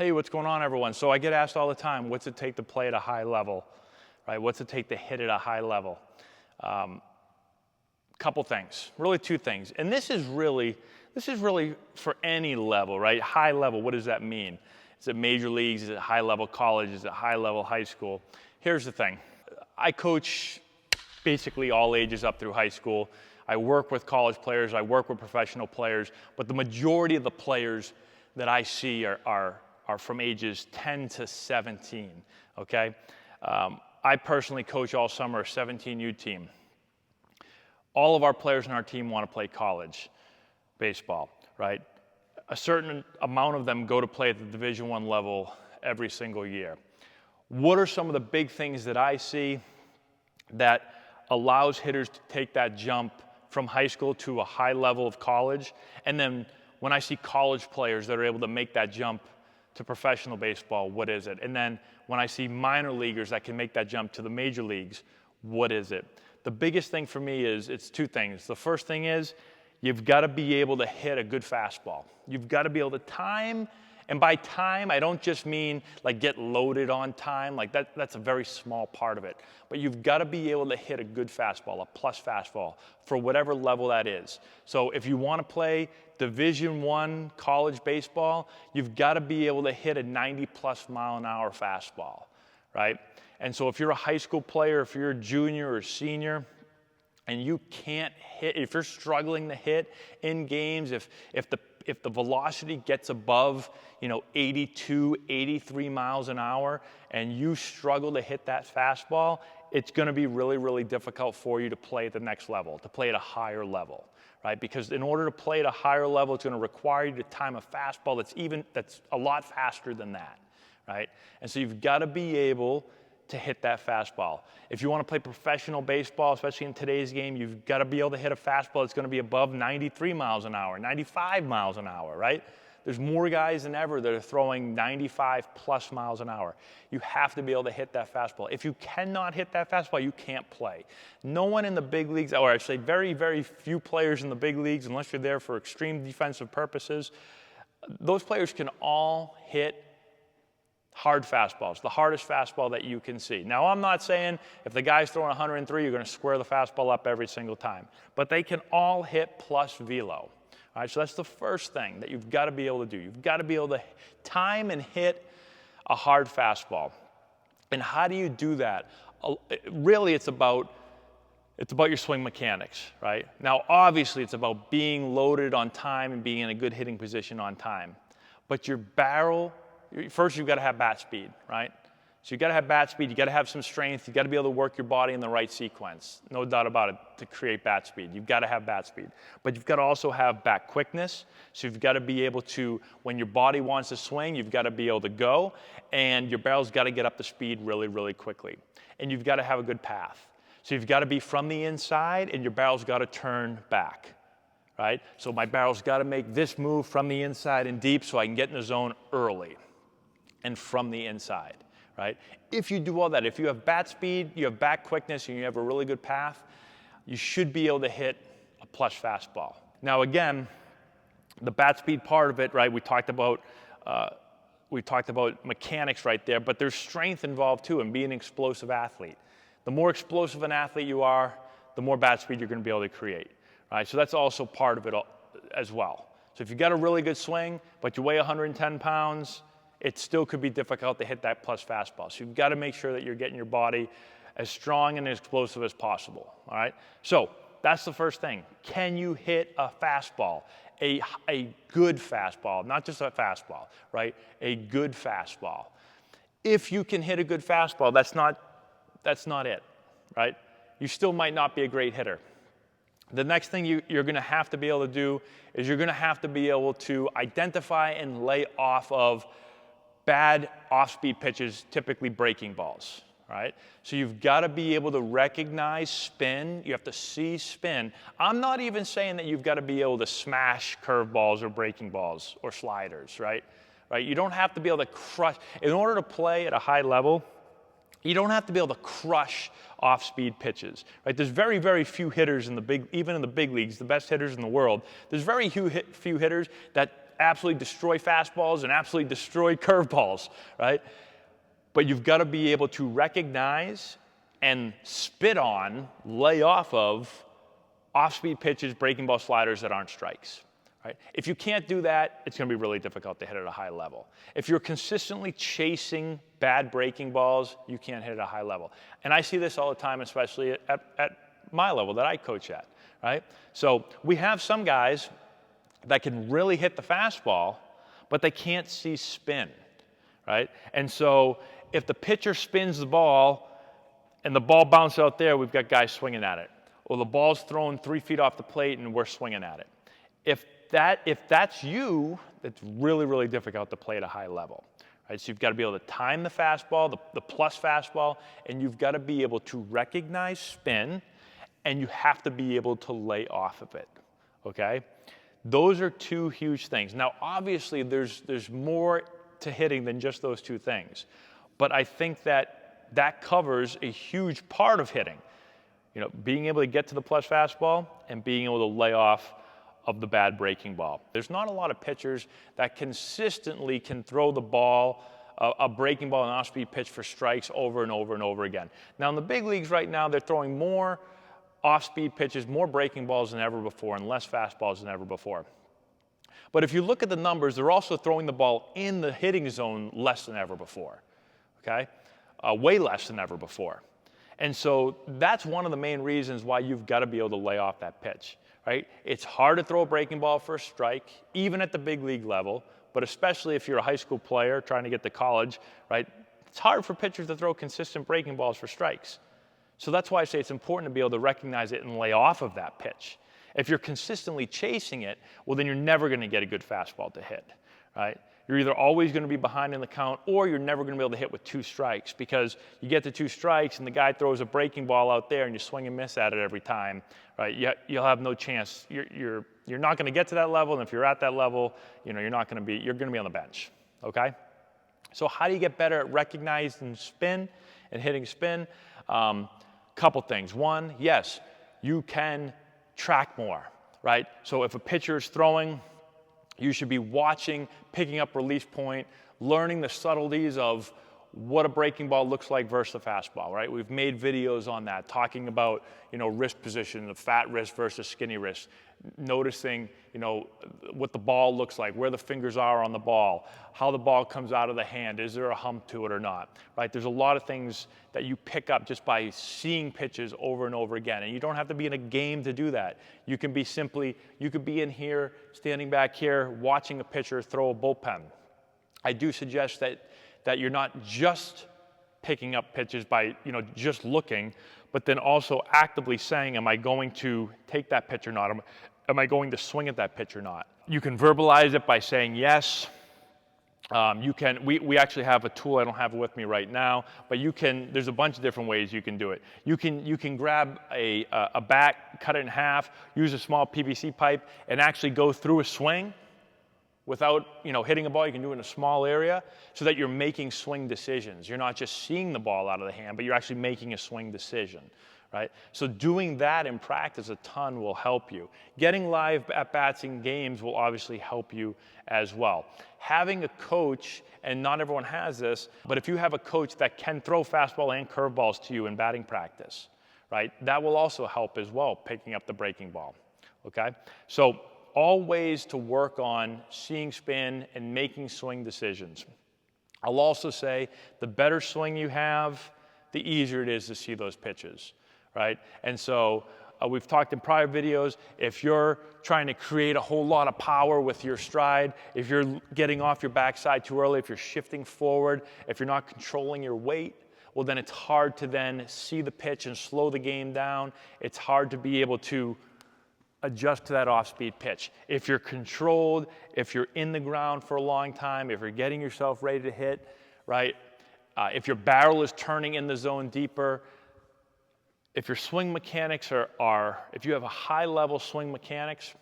Hey, what's going on, everyone? So I get asked all the time, what's it take to play at a high level, right? What's it take to hit at a high level? Couple things, really two things. And this is really for any level, right? High level, what does that mean? Is it major leagues? Is it high level college? Is it high level high school? Here's the thing. I coach basically all ages up through high school. I work with college players. I work with professional players. But the majority of the players that I see are from ages 10 to 17, okay? I personally coach all summer a 17U team. All of our players on our team want to play college baseball, right? A certain amount of them go to play at the Division I level every single year. What are some of the big things that I see that allows hitters to take that jump from high school to a high level of college? And then when I see college players that are able to make that jump to professional baseball, what is it? And then when I see minor leaguers that can make that jump to the major leagues, what is it? The biggest thing for me is it's two things. The first thing is you've got to be able to hit a good fastball. You've got to be able to time, and by time, I don't just mean like get loaded on time, like that's a very small part of it. But you've got to be able to hit a good fastball, a plus fastball, for whatever level that is. So if you want to play Division I college baseball, you've got to be able to hit a 90+ mile an hour fastball, right? And so if you're a high school player, if you're a junior or senior, and you can't hit, if you're struggling to hit in games, if the velocity gets above, 82, 83 miles an hour, and you struggle to hit that fastball, it's going to be really, really difficult for you to play at the next level, to play at a higher level, right? Because in order to play at a higher level, it's going to require you to time a fastball that's a lot faster than that, right? And so you've got to be able to hit that fastball. If you want to play professional baseball, especially in today's game, you've got to be able to hit a fastball that's going to be above 93 miles an hour, 95 miles an hour, right? There's more guys than ever that are throwing 95+ miles an hour. You have to be able to hit that fastball. If you cannot hit that fastball, you can't play. No one in the big leagues, or I'd say very, very few players in the big leagues, unless you're there for extreme defensive purposes, those players can all hit hard fastballs, the hardest fastball that you can see. Now, I'm not saying if the guy's throwing 103, you're going to square the fastball up every single time, but they can all hit plus velo. All right, so that's the first thing that you've got to be able to do. You've got to be able to time and hit a hard fastball. And how do you do that? Really, it's about your swing mechanics, right? Now, obviously, it's about being loaded on time and being in a good hitting position on time. But your barrel, first, you've got to have bat speed, right? So you've got to have bat speed. You've got to have some strength. You've got to be able to work your body in the right sequence. No doubt about it, to create bat speed. You've got to have bat speed. But you've got to also have bat quickness. So you've got to be able to, when your body wants to swing, you've got to be able to go. And your barrel's got to get up to speed really, really quickly. And you've got to have a good path. So you've got to be from the inside, and your barrel's got to turn back, right? So my barrel's got to make this move from the inside and deep so I can get in the zone early and from the inside, right? If you do all that, if you have bat speed, you have bat quickness, and you have a really good path, you should be able to hit a plus fastball. Now, again, the bat speed part of it, right? We talked about mechanics right there, but there's strength involved too, and being an explosive athlete. The more explosive an athlete you are, the more bat speed you're going to be able to create, right? So that's also part of it as well. So if you've got a really good swing, but you weigh 110 pounds, it still could be difficult to hit that plus fastball. So you've got to make sure that you're getting your body as strong and as explosive as possible, all right? So that's the first thing. Can you hit a fastball, a good fastball, not just a fastball, right? A good fastball. If you can hit a good fastball, that's not it, right? You still might not be a great hitter. The next thing you're going to have to be able to do is you're going to have to be able to identify and lay off of bad off-speed pitches, typically breaking balls, right? So you've got to be able to recognize spin. You have to see spin. I'm not even saying that you've got to be able to smash curveballs or breaking balls or sliders, right? You don't have to be able to crush. In order to play at a high level, you don't have to be able to crush off-speed pitches, right? There's very, very few hitters even in the big leagues, the best hitters in the world. There's very few hitters that absolutely destroy fastballs and absolutely destroy curveballs, right? But you've got to be able to recognize and spit on, lay off of off-speed pitches, breaking ball sliders that aren't strikes. Right? If you can't do that, it's going to be really difficult to hit at a high level. If you're consistently chasing bad breaking balls, you can't hit at a high level. And I see this all the time, especially at my level that I coach at. Right? So we have some guys that can really hit the fastball, but they can't see spin. Right? And so if the pitcher spins the ball and the ball bounces out there, we've got guys swinging at it. Or the ball's thrown 3 feet off the plate and we're swinging at it. If that's you, it's really, really difficult to play at a high level. Right? So you've got to be able to time the fastball, the plus fastball, and you've got to be able to recognize spin, and you have to be able to lay off of it. Okay? Those are two huge things. Now, obviously, there's more to hitting than just those two things. But I think that covers a huge part of hitting. You know, being able to get to the plus fastball and being able to lay off of the bad breaking ball. There's not a lot of pitchers that consistently can throw the ball, a breaking ball, an off-speed pitch for strikes over and over and over again. Now in the big leagues right now, they're throwing more off-speed pitches, more breaking balls than ever before, and less fastballs than ever before. But if you look at the numbers, they're also throwing the ball in the hitting zone less than ever before, okay? Way less than ever before. And so that's one of the main reasons why you've got to be able to lay off that pitch. Right? It's hard to throw a breaking ball for a strike, even at the big league level, but especially if you're a high school player trying to get to college, right? It's hard for pitchers to throw consistent breaking balls for strikes. So that's why I say it's important to be able to recognize it and lay off of that pitch. If you're consistently chasing it, well, then you're never going to get a good fastball to hit, right? You're either always going to be behind in the count or you're never going to be able to hit with 2 strikes because you get to 2 strikes and the guy throws a breaking ball out there and you swing and miss at it every time, right? You'll have no chance. You're not going to get to that level, and if you're at that level, you know, you're going to be on the bench, okay? So how do you get better at recognizing spin and hitting spin? Couple things. One, yes, you can track more, right? So if a pitcher is throwing, you should be watching, picking up release point, learning the subtleties of what a breaking ball looks like versus a fastball, right? We've made videos on that, talking about, you know, wrist position, the fat wrist versus skinny wrist, noticing, you know, what the ball looks like, where the fingers are on the ball, how the ball comes out of the hand, is there a hump to it or not, right? There's a lot of things that you pick up just by seeing pitches over and over again, and you don't have to be in a game to do that. You could be in here, standing back here, watching a pitcher throw a bullpen. I do suggest that you're not just picking up pitches by, you know, just looking, but then also actively saying, am I going to take that pitch or not? Am I going to swing at that pitch or not? You can verbalize it by saying yes. We actually have a tool, I don't have it with me right now, but there's a bunch of different ways you can do it. You can grab a bat, cut it in half, use a small PVC pipe, and actually go through a swing without, you know, hitting a ball. You can do it in a small area so that you're making swing decisions. You're not just seeing the ball out of the hand, but you're actually making a swing decision, right? So doing that in practice a ton will help you. Getting live at-bats in games will obviously help you as well. Having a coach, and not everyone has this, but if you have a coach that can throw fastball and curveballs to you in batting practice, right, that will also help as well, picking up the breaking ball, okay? So all ways to work on seeing spin and making swing decisions. I'll also say the better swing you have, the easier it is to see those pitches, right? And so we've talked in prior videos, if you're trying to create a whole lot of power with your stride, if you're getting off your backside too early, if you're shifting forward, if you're not controlling your weight, well, then it's hard to then see the pitch and slow the game down. It's hard to be able to adjust to that off-speed pitch. If you're controlled, if you're in the ground for a long time, if you're getting yourself ready to hit, right? If your barrel is turning in the zone deeper, if your swing mechanics if you have a high level swing mechanics,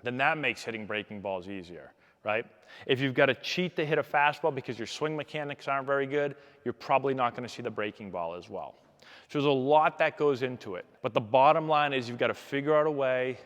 then that makes hitting breaking balls easier, right? If you've got to cheat to hit a fastball because your swing mechanics aren't very good, you're probably not going to see the breaking ball as well. So there's a lot that goes into it. But the bottom line is you've got to figure out a way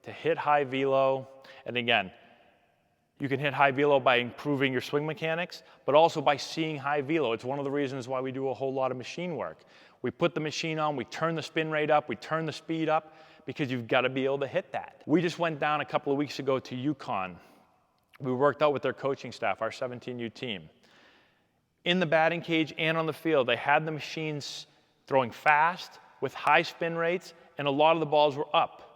to hit high velo. And again, You can hit high velo by improving your swing mechanics, but also by seeing high velo. It's one of the reasons why we do a whole lot of machine work. We put the machine on, we turn the spin rate up, we turn the speed up, because you've got to be able to hit that. We just went down a couple of weeks ago to Yukon. We worked out with their coaching staff, our 17U team. In the batting cage and on the field, they had the machines throwing fast with high spin rates, and a lot of the balls were up.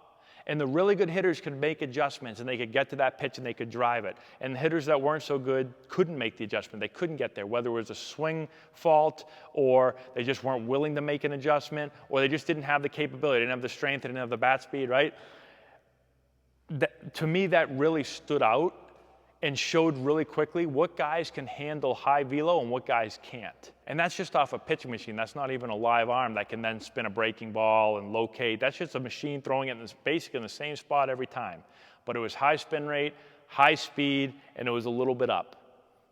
And the really good hitters could make adjustments, and they could get to that pitch and they could drive it. And the hitters that weren't so good couldn't make the adjustment. They couldn't get there, whether it was a swing fault, or they just weren't willing to make an adjustment, or they just didn't have the capability, they didn't have the strength, they didn't have the bat speed, right? To me, that really stood out and showed really quickly what guys can handle high velo and what guys can't. And that's just off a pitching machine. That's not even a live arm that can then spin a breaking ball and locate. That's just a machine throwing it basically in the same spot every time. But it was high spin rate, high speed, and it was a little bit up.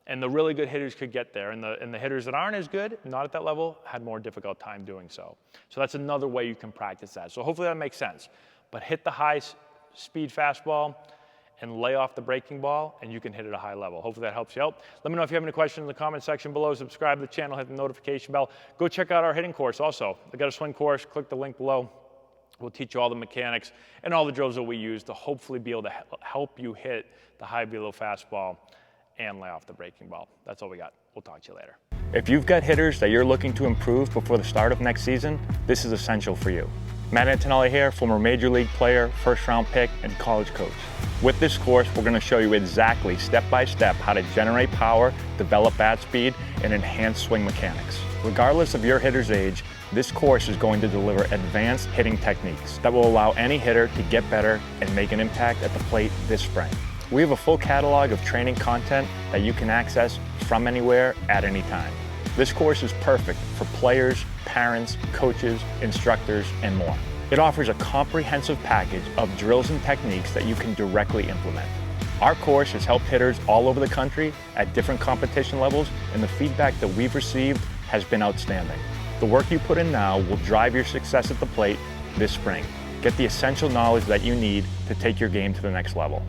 And the really good hitters could get there, and the hitters that aren't as good, not at that level, had more difficult time doing so. So that's another way you can practice that. So hopefully that makes sense. But hit the high speed fastball, and lay off the breaking ball, and you can hit at a high level. Hopefully that helps you out. Let me know if you have any questions in the comment section below. Subscribe to the channel, hit the notification bell. Go check out our hitting course also. I got a swing course, click the link below. We'll teach you all the mechanics and all the drills that we use to hopefully be able to help you hit the high velo fastball and lay off the breaking ball. That's all we got. We'll talk to you later. If you've got hitters that you're looking to improve before the start of next season, this is essential for you. Matt Antonelli here, former Major League player, first-round pick, and college coach. With this course, we're going to show you exactly, step-by-step, how to generate power, develop bat speed, and enhance swing mechanics. Regardless of your hitter's age, this course is going to deliver advanced hitting techniques that will allow any hitter to get better and make an impact at the plate this spring. We have a full catalog of training content that you can access from anywhere at any time. This course is perfect for players, parents, coaches, instructors, and more. It offers a comprehensive package of drills and techniques that you can directly implement. Our course has helped hitters all over the country at different competition levels, and the feedback that we've received has been outstanding. The work you put in now will drive your success at the plate this spring. Get the essential knowledge that you need to take your game to the next level.